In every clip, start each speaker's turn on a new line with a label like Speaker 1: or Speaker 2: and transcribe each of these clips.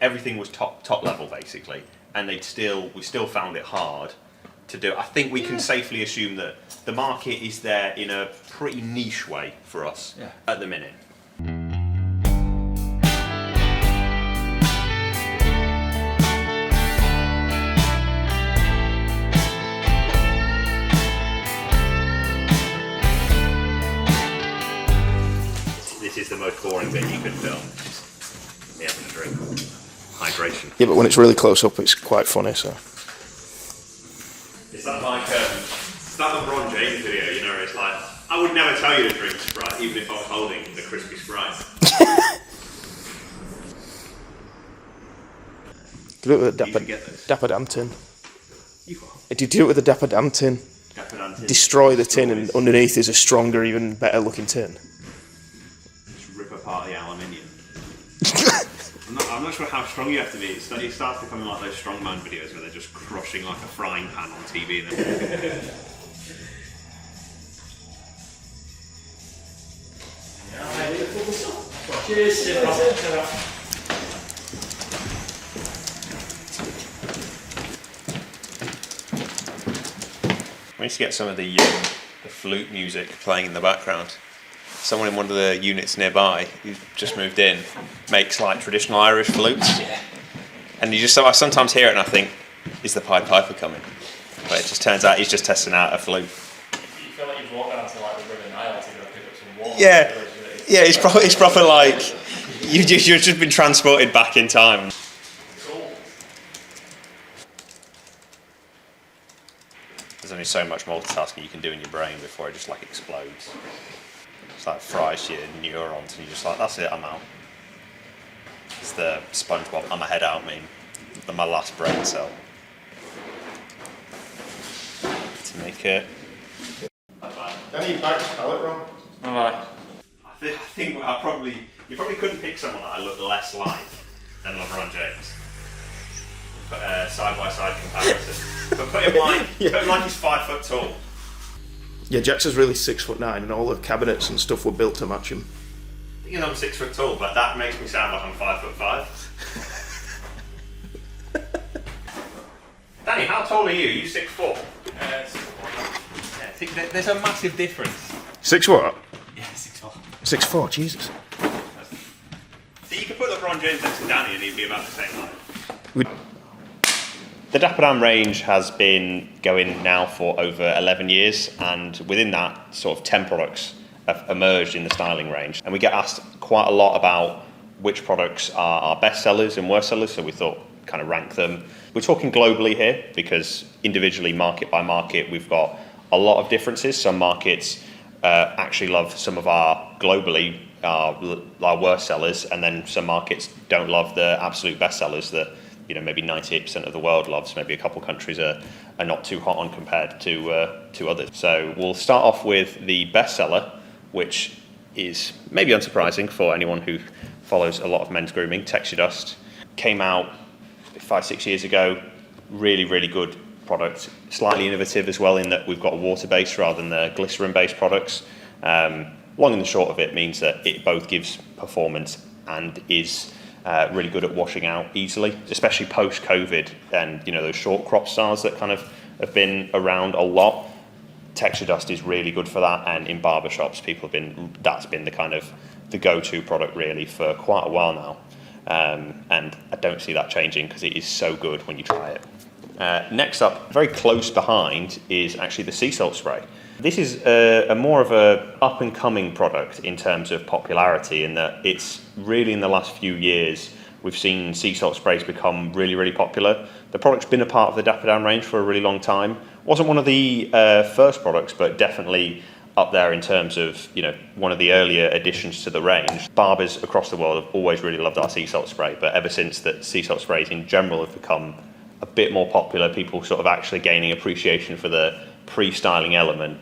Speaker 1: everything was top level basically, and we still found it hard to do. I think we can safely assume that the market is there in a pretty niche way for us at the minute. This is the most boring bit you could film. Just me having a drink. Hydration.
Speaker 2: Yeah, but when it's really close up, it's quite funny. So.
Speaker 1: Is that like it's that LeBron James video? You know, it's like I would never tell you to drink Sprite, even if I was holding the crispy Sprite.
Speaker 2: Do it with the Dapper Dan tin. Did you do it with the Dapper Dan tin?
Speaker 1: Dapper Dan tin.
Speaker 2: Destroy the tin, and underneath is a stronger, even better looking tin.
Speaker 1: Just rip apart the aluminium. I'm not sure how strong you have to be. It starts becoming like those strongman videos where they're just crushing like a frying pan on TV. And
Speaker 3: Cheers.
Speaker 1: we need to get some of the flute music playing in the background. Someone in one of the units nearby who's just moved in makes like traditional Irish flutes. Yeah. And I sometimes hear it and I think, is the Pied Piper coming? But it just turns out he's just testing out a flute.
Speaker 3: You feel like you've walked down to like the River Nile to go pick up some water.
Speaker 1: Yeah, it's proper like, you've just been transported back in time.
Speaker 3: Cool.
Speaker 1: There's only so much multitasking you can do in your brain before it just like explodes. It's like fries your neurons and you're just like, that's it, I'm out. It's the SpongeBob, I'm a head out meme. My last brain cell. To make it.
Speaker 2: Danny, you backed palette wrong.
Speaker 3: Alright.
Speaker 1: I think you probably couldn't pick someone that I look less like than LeBron James. But side by side comparison. But put him like he's 5 foot tall.
Speaker 2: Yeah, Jacques is really 6'9", and all the cabinets and stuff were built to match him.
Speaker 1: Thinking I'm 6 foot tall, but that makes me sound like I'm 5'5". Danny, how tall are you? Are you 6'4"?
Speaker 3: 6'4".
Speaker 1: Yeah, there's a massive difference.
Speaker 2: 6 what?
Speaker 3: Yeah, 6'4".
Speaker 2: 6'4", Jesus.
Speaker 1: So you could put LeBron James next to Danny and he'd be about the same height. The Dapper Dan range has been going now for over 11 years, and within that, sort of 10 products have emerged in the styling range. And we get asked quite a lot about which products are our best sellers and worst sellers, so we thought kind of rank them. We're talking globally here because individually, market by market, we've got a lot of differences. Some markets actually love some of our globally our worst sellers, and then some markets don't love the absolute best sellers that maybe 98% of the world loves. Maybe a couple countries are not too hot on compared to others. So we'll start off with the bestseller, which is maybe unsurprising for anyone who follows a lot of men's grooming. Texture Dust came out 5-6 years ago. Really, really good product. Slightly innovative as well in that we've got a water-based rather than the glycerin-based products. Long and the short of it means that it both gives performance and is really good at washing out easily, especially post-COVID and those short crop styles that kind of have been around a lot. Texture Dust is really good for that, and in barbershops that's been the kind of the go-to product really for quite a while now, and I don't see that changing because it is so good when you try it. Next up, very close behind, is actually the sea salt spray. This is a more of a up-and-coming product in terms of popularity, in that it's really in the last few years we've seen sea salt sprays become really, really popular. The product's been a part of the Dapper Dan range for a really long time. Wasn't one of the first products, but definitely up there in terms of one of the earlier additions to the range. Barbers across the world have always really loved our sea salt spray, but ever since that sea salt sprays in general have become a bit more popular, people sort of actually gaining appreciation for the pre-styling element,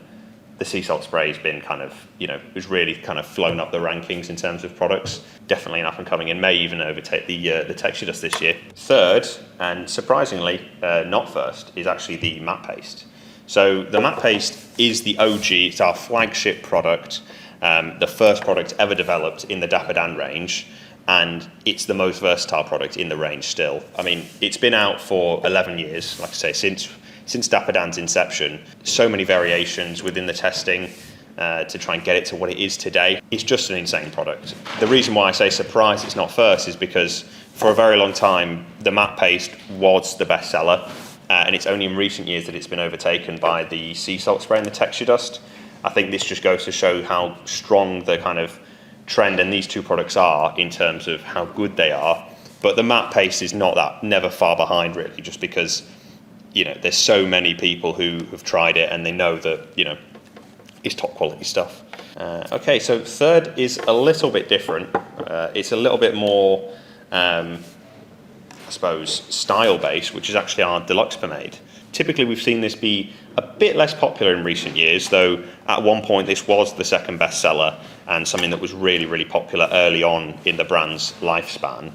Speaker 1: the sea salt spray has been kind of, has really kind of flown up the rankings in terms of products. Definitely an up and coming, and may even overtake the Texture Dust this year. Third, and surprisingly not first, is actually the matte paste. So the matte paste is the OG, it's our flagship product, the first product ever developed in the Dapper Dan range. and it's the most versatile product in the range still. I mean, it's been out for 11 years, like I say, since Dapper Dan's inception. So many variations within the testing to try and get it to what it is today. It's just an insane product. The reason why I say surprised it's not first is because for a very long time, the matte paste was the best seller, and it's only in recent years that it's been overtaken by the sea salt spray and the texture dust. I think this just goes to show how strong the kind of trend and these two products are in terms of how good they are. But the matte paste is never far behind really, just because, there's so many people who have tried it and they know that, it's top quality stuff. Okay, so third is a little bit different. It's a little bit more, I suppose, style-based, which is actually our deluxe pomade. Typically, we've seen this be a bit less popular in recent years, though at one point this was the second best seller and something that was really, really popular early on in the brand's lifespan.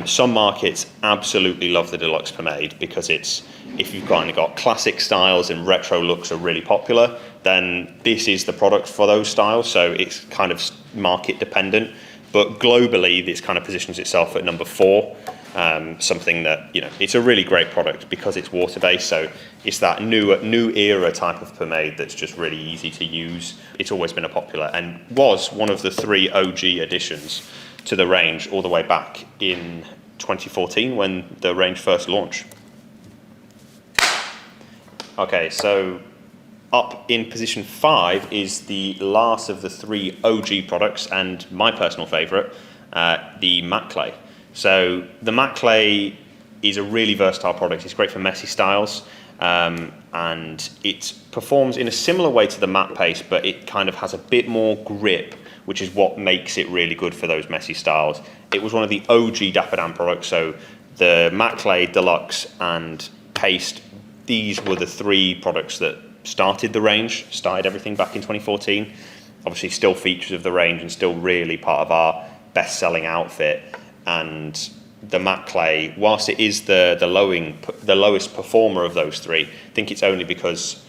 Speaker 1: Some markets absolutely love the deluxe pomade because if you've kind of got classic styles and retro looks are really popular, then this is the product for those styles. So it's kind of market dependent, but globally this kind of positions itself at number 4. Something that, it's a really great product because it's water-based, so it's that new era type of pomade that's just really easy to use. It's always been a popular and was one of the 3 OG additions to the range all the way back in 2014 when the range first launched. Okay, so up in position 5 is the last of the 3 OG products and my personal favourite, the matte clay. So the matte clay is a really versatile product. It's great for messy styles, and it performs in a similar way to the matte paste, but it kind of has a bit more grip, which is what makes it really good for those messy styles. It was one of the OG Dapper Dan products, so the matte clay, deluxe, and paste, these were the 3 products that started everything back in 2014. Obviously still features of the range and still really part of our best-selling outfit. And the matte clay, whilst it is the lowest performer of those 3, I think it's only because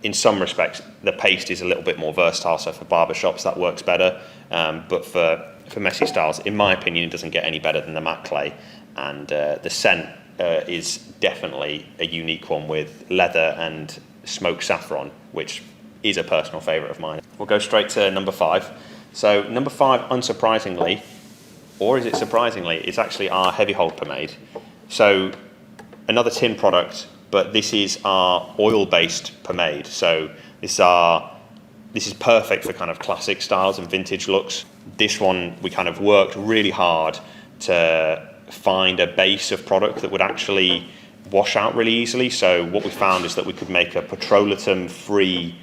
Speaker 1: in some respects the paste is a little bit more versatile, so for barbershops that works better, but for messy styles, in my opinion, it doesn't get any better than the matte clay. And the scent is definitely a unique one with leather and smoked saffron, which is a personal favourite of mine. We'll go straight to number 5. So number 5, unsurprisingly, or is it surprisingly, it's actually our heavy hold pomade. So another tin product, but this is our oil-based pomade. So this is perfect for kind of classic styles and vintage looks. This one, we kind of worked really hard to find a base of product that would actually wash out really easily. So what we found is that we could make a petrolatum-free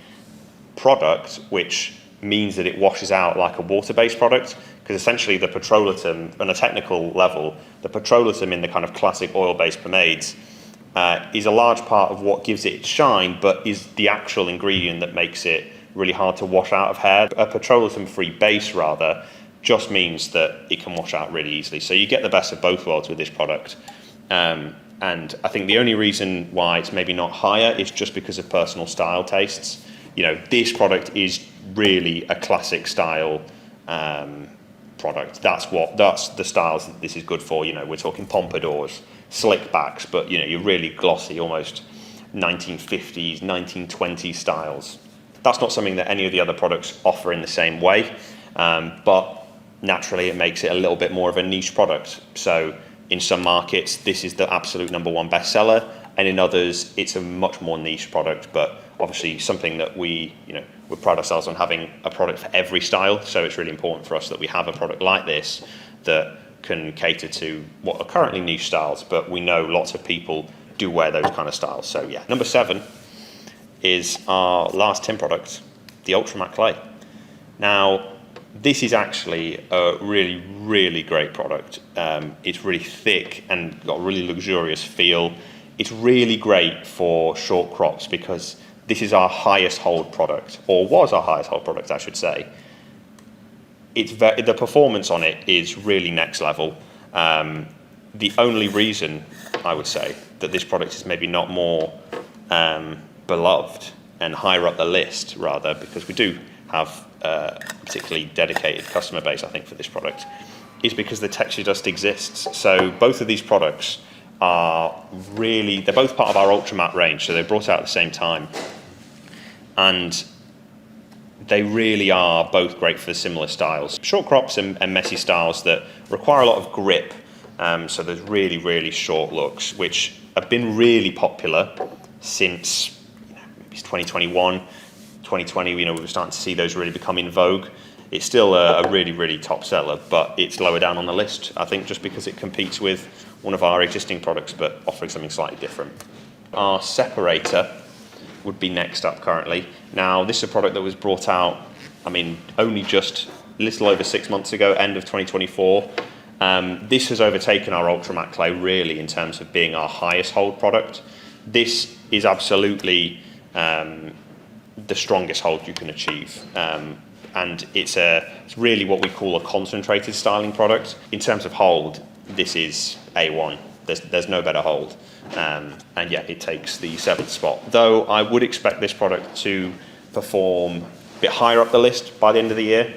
Speaker 1: product, which means that it washes out like a water-based product, because essentially the petrolatum, on a technical level, the petrolatum in the kind of classic oil-based pomades is a large part of what gives it its shine, but is the actual ingredient that makes it really hard to wash out of hair. A petrolatum-free base, rather, just means that it can wash out really easily. So you get the best of both worlds with this product. And I think the only reason why it's maybe not higher is just because of personal style tastes. This product is really a classic style product. That's the styles that this is good for. We're talking pompadours, slick backs, but you're really glossy, almost 1950s, 1920s styles. That's not something that any of the other products offer in the same way, but naturally it makes it a little bit more of a niche product. So in some markets, this is the absolute number 1 bestseller, and in others, it's a much more niche product, but obviously something that we pride ourselves on having a product for every style. So it's really important for us that we have a product like this that can cater to what are currently niche styles, but we know lots of people do wear those kind of styles. So yeah, number 7 is our last tin product, the Ultra Matte Clay. Now, this is actually a really, really great product. It's really thick and got a really luxurious feel. It's really great for short crops because this is our highest hold product, or was our highest hold product, I should say. The performance on it is really next level. The only reason, I would say, that this product is maybe not more beloved and higher up the list, rather, because we do have a particularly dedicated customer base, I think, for this product, is because the texture dust exists. So both of these products are really, they're both part of our ultra matte range, so they're brought out at the same time. And they really are both great for similar styles. Short crops and messy styles that require a lot of grip. So there's really, really short looks, which have been really popular since maybe 2021, 2020. We were starting to see those really become in vogue. It's still a really, really top seller, but it's lower down on the list, I think, just because it competes with one of our existing products, but offering something slightly different. Our separator would be next up currently. Now, this is a product that was brought out, only just a little over 6 months ago, end of 2024. This has overtaken our Ultra Matte Clay really in terms of being our highest hold product. This is absolutely the strongest hold you can achieve. And it's really what we call a concentrated styling product. In terms of hold, this is A1. There's no better hold. And yeah, it takes the 7th spot. Though I would expect this product to perform a bit higher up the list by the end of the year.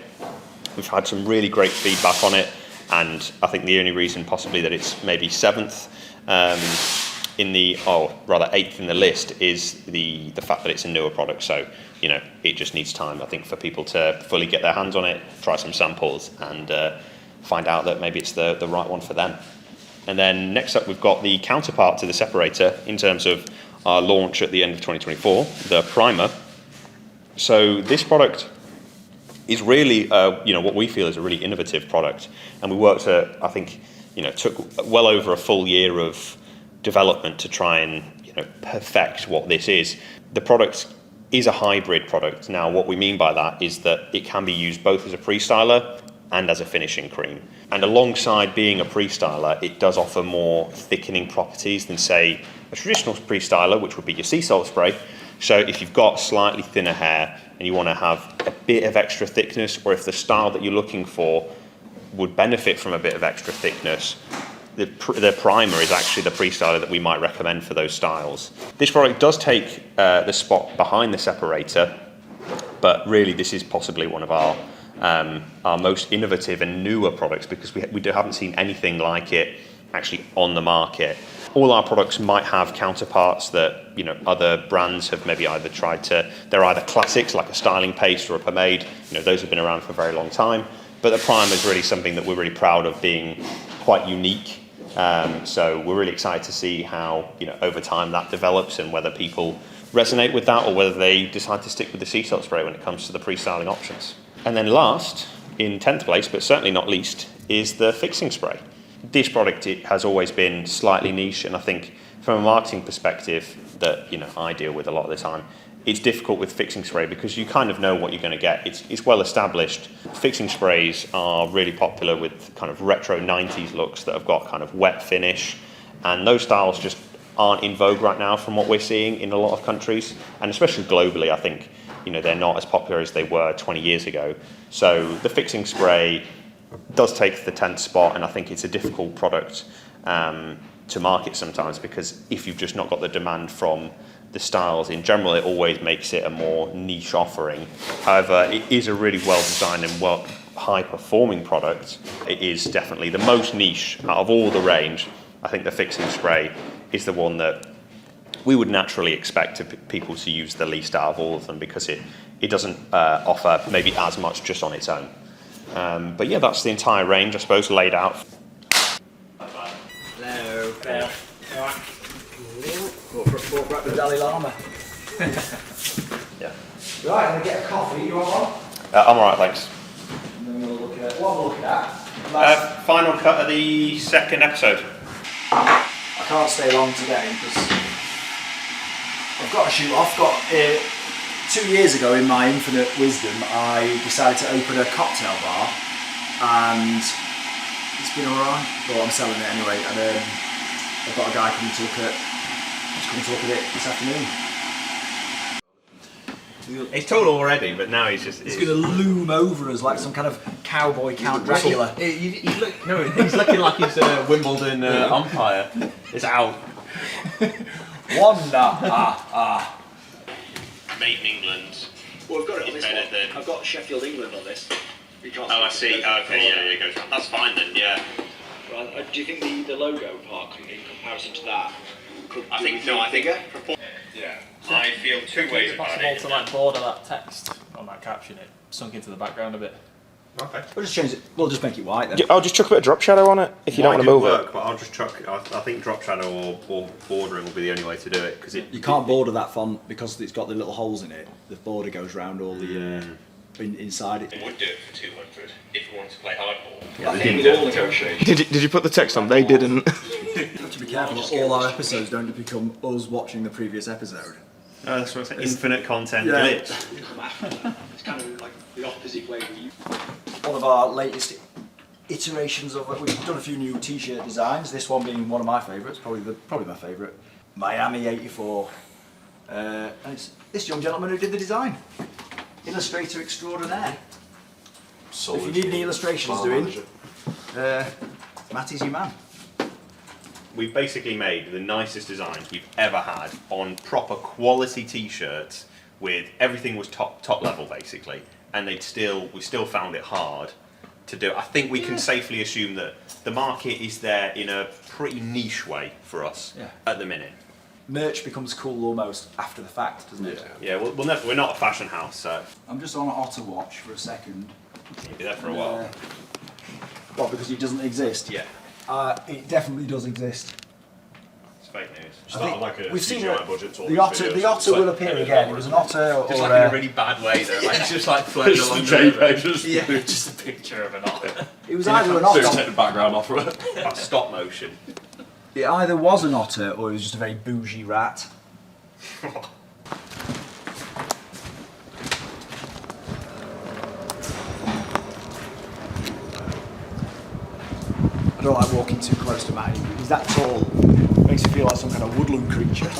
Speaker 1: We've had some really great feedback on it, and I think the only reason possibly that it's maybe 7th rather 8th in the list is the fact that it's a newer product. So, it just needs time, I think, for people to fully get their hands on it, try some samples, and find out that maybe it's the right one for them. And then next up, we've got the counterpart to the separator in terms of our launch at the end of 2024, the primer. So this product is really, what we feel is a really innovative product. And we worked I think, took well over a full year of development to try and, perfect what this is. The product is a hybrid product. Now, what we mean by that is that it can be used both as a pre-styler and as a finishing cream. And alongside being a pre-styler, it does offer more thickening properties than, say, a traditional pre-styler, which would be your sea salt spray. So if you've got slightly thinner hair and you want to have a bit of extra thickness, or if the style that you're looking for would benefit from a bit of extra thickness, the primer is actually the pre-styler that we might recommend for those styles. This product does take the spot behind the separator, but really this is possibly one of our most innovative and newer products, because we haven't seen anything like it actually on the market. All our products might have counterparts that other brands have maybe either tried to. They're either classics like a styling paste or a pomade. Those have been around for a very long time. But the primer is really something that we're really proud of being quite unique. So we're really excited to see how over time that develops, and whether people resonate with that or whether they decide to stick with the sea salt spray when it comes to the pre-styling options. And then last, in 10th place, but certainly not least, is the fixing spray. This product, it has always been slightly niche, and I think from a marketing perspective that I deal with a lot of the time, it's difficult with fixing spray because you kind of know what you're going to get. It's well established. Fixing sprays are really popular with kind of retro 90s looks that have got kind of wet finish, and those styles just aren't in vogue right now from what we're seeing in a lot of countries, and especially globally. I think they're not as popular as they were 20 years ago. So the fixing spray does take the 10th spot, and I think it's a difficult product to market sometimes, because if you've just not got the demand from the styles in general, it always makes it a more niche offering. However, it is a really well designed and high performing product. It is definitely the most niche out of all the range. I think the fixing spray is the one that we would naturally expect people to use the least out of all of them, because it doesn't offer maybe as much just on its own. But yeah, that's the entire range, I suppose, laid out.
Speaker 4: Hello. Hello. All right. Walk back the Dalai Lama.
Speaker 1: Yeah.
Speaker 4: Right, I'm going to get a coffee. You all right?
Speaker 1: I'm alright, thanks.
Speaker 4: And then we'll look at what we're looking at.
Speaker 1: Final cut of the second episode.
Speaker 4: I can't stay long today because I've got to shoot off. 2 years ago, in my infinite wisdom, I decided to open a cocktail bar, and it's been alright. Well, I'm selling it anyway, and I've got a guy coming to look at it this afternoon.
Speaker 1: He's told already, but now he's
Speaker 4: going to loom over us like some kind of cowboy Count Dracula.
Speaker 3: He's looking like he's a Wimbledon umpire. It's out.
Speaker 4: Wonder.
Speaker 1: Made in England.
Speaker 5: Well, I've got it on
Speaker 1: It's
Speaker 5: this
Speaker 1: better
Speaker 5: one.
Speaker 1: than-
Speaker 5: I've got Sheffield, England on this.
Speaker 1: Oh, I see. Okay, yeah, it goes round. That's fine then. Yeah.
Speaker 4: Right, do you think the logo part, in comparison to that,
Speaker 1: I think
Speaker 5: Yeah.
Speaker 1: I feel two ways about
Speaker 5: Possible
Speaker 1: it.
Speaker 5: to like border that text on that caption, it sunk into the background a bit.
Speaker 1: Okay.
Speaker 4: We'll just change it. We'll just make it white then.
Speaker 2: I'll just chuck a bit of drop shadow on it if you don't want to move it.
Speaker 1: But I'll just chuck. I think drop shadow or bordering will be the only way to do it because
Speaker 4: You can't border that font because it's got the little holes in it. The border goes round all the inside it.
Speaker 1: It would do it for 200 if you wanted to play hardball.
Speaker 4: Yeah, I think with all negotiations.
Speaker 2: Did you put the text on? They didn't.
Speaker 4: You have to be careful that all our episodes don't become us watching the previous episode.
Speaker 1: That's what I'm saying. Infinite content
Speaker 4: Yeah.
Speaker 1: glitch.
Speaker 6: It's kind of like the opposite way we
Speaker 4: One of our latest iterations of it. We've done a few new T-shirt designs. This one being one of my favourites, probably my favourite. Miami '84, and it's this young gentleman who did the design. Illustrator extraordinaire. So if you need any illustrations doing, Matty's your man.
Speaker 1: We've basically made the nicest designs we've ever had on proper quality T-shirts with everything was top level basically, and we still found it hard to do. I think we can safely assume that the market is there in a pretty niche way for us at the minute.
Speaker 4: Merch becomes cool almost after the fact, doesn't it?
Speaker 1: Yeah, we're not a fashion house, so
Speaker 4: I'm just on Otter Watch for a second.
Speaker 1: you'll be there for a while.
Speaker 4: What, because it doesn't exist?
Speaker 1: Yeah,
Speaker 4: It definitely does exist.
Speaker 1: it's fake news.
Speaker 6: It's not like a
Speaker 4: We've seen
Speaker 6: CGI budget to all
Speaker 4: the
Speaker 6: these
Speaker 4: otter.
Speaker 6: videos.
Speaker 4: The otter will appear again. It was an otter,
Speaker 3: Just
Speaker 4: or
Speaker 3: like in a really bad way though, like it's just like floating
Speaker 6: Just
Speaker 3: along
Speaker 6: the JPEG, just
Speaker 3: just a picture of an otter.
Speaker 4: it was either an
Speaker 6: so take
Speaker 4: otter.
Speaker 6: the background off of it.
Speaker 1: That's stop motion.
Speaker 4: It either was an otter or it was just a very bougie rat. I don't like walking too close to Matty. He's that tall. Makes you feel like some kind of woodland creature.